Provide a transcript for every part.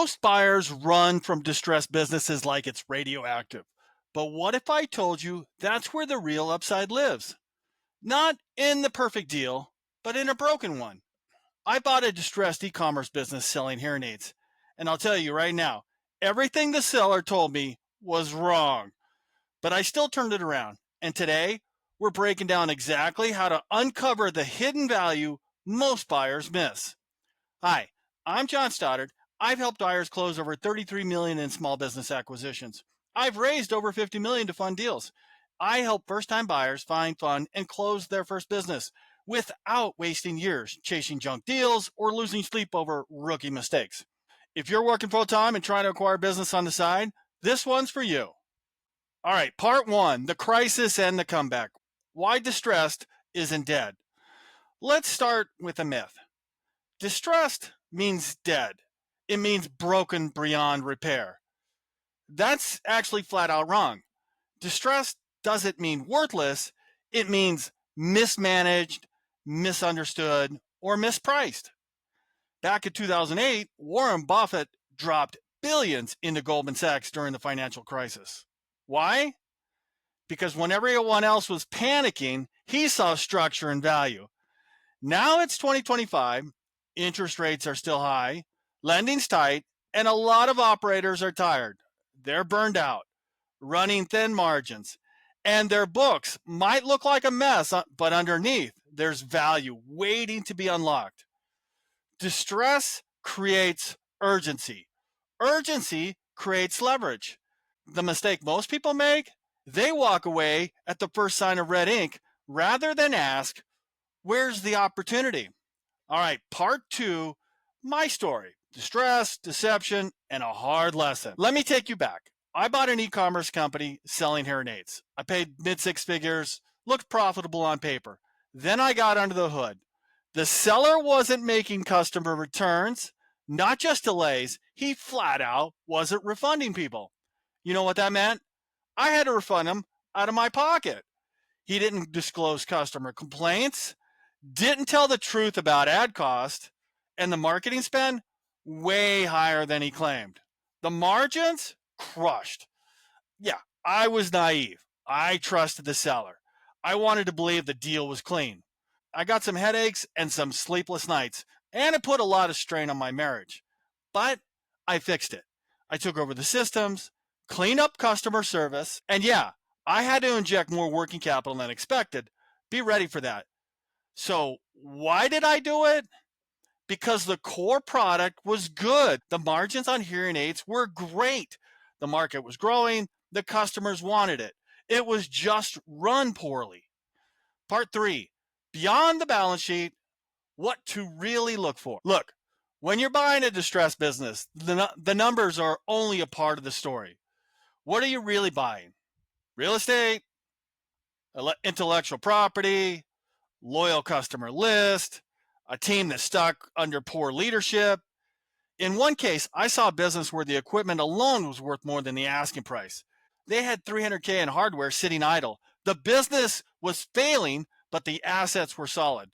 Most buyers run from distressed businesses like it's radioactive. But what if I told you that's where the real upside lives? Not in the perfect deal, but in a broken one. I bought a distressed e commerce business selling hearing aids. And I'll tell you right now, everything the seller told me was wrong. But I still turned it around. And today, we're breaking down exactly how to uncover the hidden value most buyers miss. Hi, I'm John Stoddard. I've helped buyers close over 33 million in small business acquisitions. I've raised over 50 million to fund deals. I help first-time buyers find, fund, and close their first business without wasting years chasing junk deals or losing sleep over rookie mistakes. If you're working full-time and trying to acquire business on the side, this one's for you. All right, part one, the crisis and the comeback. Why distressed isn't dead. Let's start with a myth. Distressed means dead. It means broken beyond repair. That's actually flat out wrong. Distressed doesn't mean worthless. It means mismanaged, misunderstood, or mispriced. Back in 2008, Warren Buffett dropped billions into Goldman Sachs during the financial crisis. Why? Because when everyone else was panicking, he saw structure and value. Now it's 2025. Interest rates are still high, lending's tight, and a lot of operators are tired. They're burned out, running thin margins, and their books might look like a mess, but underneath, there's value waiting to be unlocked. Distress creates urgency. Urgency creates leverage. The mistake most people make, they walk away at the first sign of red ink rather than ask, where's the opportunity? All right, part two, my story, distress, deception, and a hard lesson. Let me take you back. I bought an e-commerce company selling hearing aids. I paid mid six figures, looked profitable on paper. Then I got under the hood. The seller wasn't making customer returns, not just delays. He flat out wasn't refunding people. You know what that meant? I had to refund him out of my pocket. He didn't disclose customer complaints, didn't tell the truth about ad cost, and the marketing spend way higher than he claimed. The margins crushed. Yeah, I was naive. I trusted the seller. I wanted to believe the deal was clean. I got some headaches and some sleepless nights, and it put a lot of strain on my marriage. But I fixed it. I took over the systems, cleaned up customer service, and yeah, I had to inject more working capital than expected. Be ready for that. So, why did I do it? Because the core product was good. The margins on hearing aids were great. The market was growing. The customers wanted it. It was just run poorly. Part three, beyond the balance sheet, what to really look for. Look, when you're buying a distressed business, the numbers are only a part of the story. What are you really buying? Real estate, intellectual property, loyal customer list, a team that's stuck under poor leadership. In one case, I saw a business where the equipment alone was worth more than the asking price. They had 300K in hardware sitting idle. The business was failing, but the assets were solid.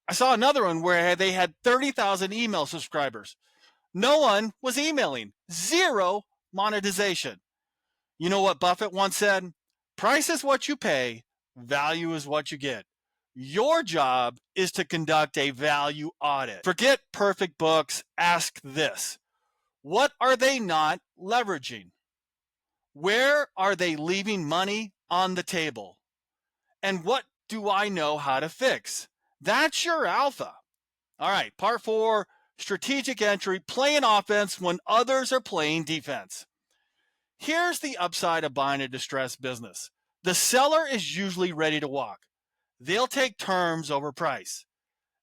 I saw another one where they had 30,000 email subscribers. No one was emailing. Zero monetization. You know what Buffett once said? Price is what you pay, value is what you get. Your job is to conduct a value audit. Forget perfect books. Ask this. What are they not leveraging? Where are they leaving money on the table? And what do I know how to fix? That's your alpha. All right, part four, strategic entry, playing offense when others are playing defense. Here's the upside of buying a distressed business. The seller is usually ready to walk. They'll take terms over price.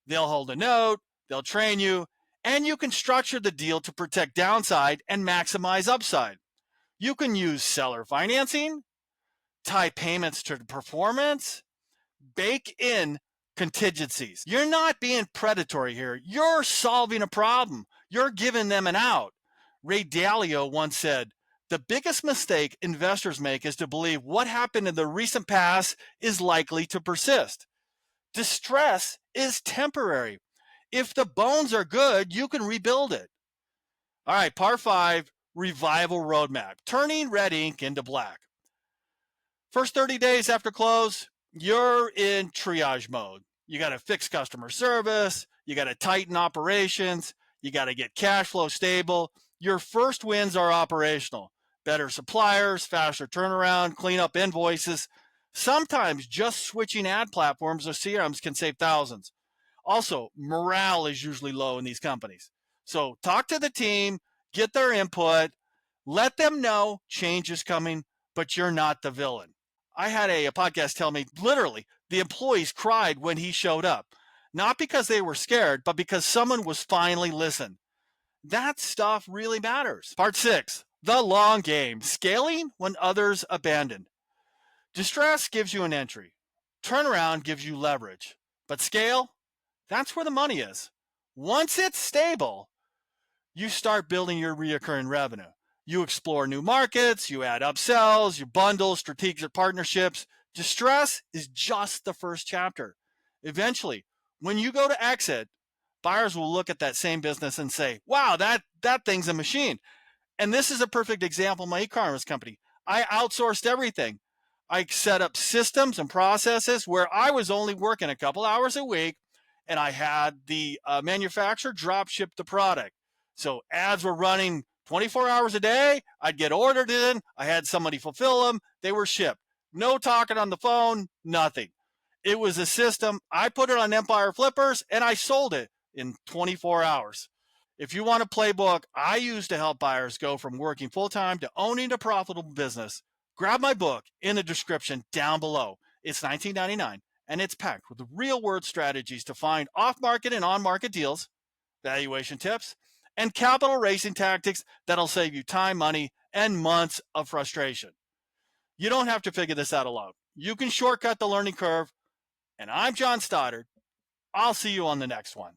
They'll hold a note, they'll train you, and you can structure the deal to protect downside and maximize upside. You can use seller financing, tie payments to performance, bake in contingencies. You're not being predatory here. You're solving a problem. You're giving them an out. Ray Dalio once said, the biggest mistake investors make is to believe what happened in the recent past is likely to persist. Distress is temporary. If the bones are good, you can rebuild it. All right, part 5, revival roadmap, turning red ink into black. First 30 days after close, you're in triage mode. You got to fix customer service, you got to tighten operations, you got to get cash flow stable. Your first wins are operational: better suppliers, faster turnaround, clean up invoices. Sometimes just switching ad platforms or CRMs can save thousands. Also, morale is usually low in these companies. So talk to the team, get their input, let them know change is coming, but you're not the villain. I had a podcast tell me literally the employees cried when he showed up, not because they were scared, but because someone was finally listening. That stuff really matters. Part 6, the long game, scaling when others abandon. Distress gives you an entry, turnaround gives you leverage, but scale, that's where the money is. Once it's stable, you start building your reoccurring revenue. You explore new markets, you add upsells, you bundle strategic partnerships. Distress is just the first chapter. Eventually, when you go to exit, buyers will look at that same business and say, wow, that thing's a machine. And this is a perfect example of my e-commerce company. I outsourced everything. I set up systems and processes where I was only working a couple hours a week, and I had the manufacturer drop ship the product. So ads were running 24 hours a day. I'd get ordered in. I had somebody fulfill them. They were shipped. No talking on the phone, nothing. It was a system. I put it on Empire Flippers and I sold it in 24 hours. If you want a playbook I use to help buyers go from working full time to owning a profitable business, grab my book in the description down below. It's $19.99 and it's packed with real world strategies to find off market and on market deals, valuation tips, and capital raising tactics that'll save you time, money, and months of frustration. You don't have to figure this out alone. You can shortcut the learning curve. And I'm John Stoddard. I'll see you on the next one.